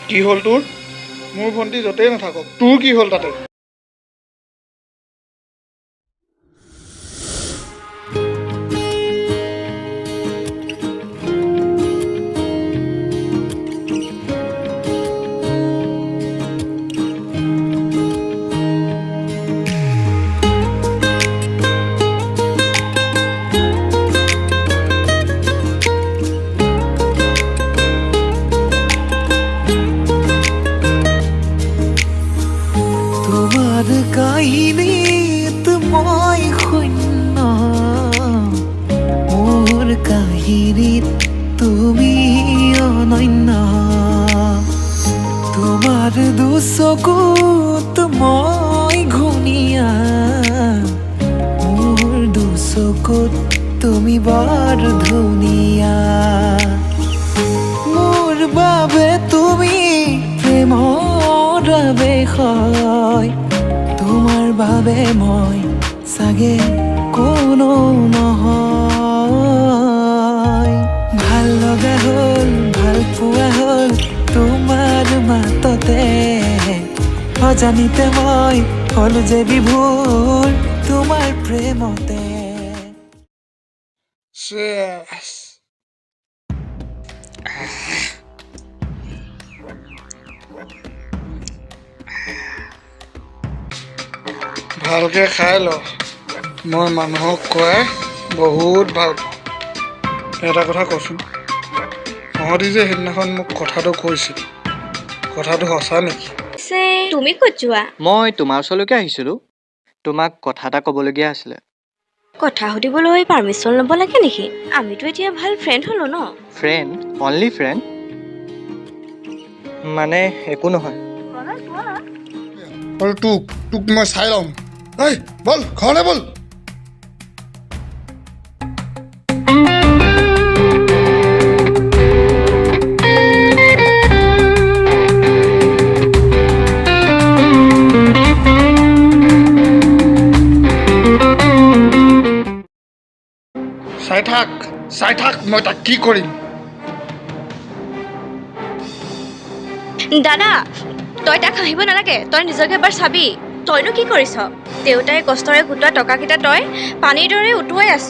কি হ'ল তোৰ? মোৰ ভণ্টি য'তেই নাথাকক, তোৰ কি হ'ল তাতে? কাহিনীত মই শূন্য মোৰ কাহিনীত তুমি অনন্য তোমাৰ দুচকুত মই ঘূণীয়া মোৰ দুচকুত তুমি বৰ ধুনীয়া মোৰ বাবে তুমি প্ৰেমৰ আবেশয় তোমাৰ বাবে মই চাগে কোনো নহয় ভাল লগা হ'ল ভাল পোৱা হ'ল তোমাৰ মাততে অজানিতে মই হলো যে বিভোৰ তোমাৰ প্ৰেমতে চেছ। ভালকে খাই ল। মই মানুহক খুৱাই বহুত ভাল পাওঁ। এটা কথা কচোন, তহঁতি যে সেইদিনাখন মোক কথাটো কৈছিল, কথাটো সঁচা নেকি? তুমি ক'ত যোৱা? মই তোমাৰ ওচৰলৈকে আহিছিলোঁ। তোমাক কথা এটা ক'বলগীয়া আছিলে। কথা সুধিবলৈ পাৰ্মিশ্যন ল'ব লাগে নেকি? আমিতো এতিয়া ভাল ফ্ৰেণ্ড হ'লো ন। ফ্ৰেণ্ড? Only friend? মানে একো নহয়। আৰু তোক মই চাই ল'ম। এই বল ঘৰলৈ বল। চাই থাক মই তাক কি কৰিম। দাদা, তই তাক হাঁহিব নালাগে। তই নিজকে এবাৰ চাবি। তইনো কি কৰিছ? দেউতাই কষ্টৰে গোটোৱা টকাকেইটা তই পানীৰ দৰে উটুৱাই আছ।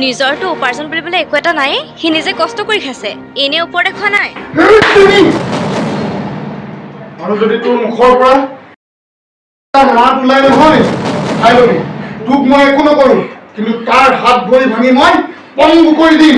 নিজৰটো উপাৰ্জন বুলিবলৈ একো এটা নাই। সি নিজে কষ্ট কৰি খাইছে, এনে ওপৰতে খোৱা নাই। আৰু যদি তোৰ মুখৰ পৰা মাত ওলাই নহয়, খাই লবি। তোক মই একো নকৰো, কিন্তু তাৰ হাত ভৰি ভাঙি মই পংগু কৰি দিম।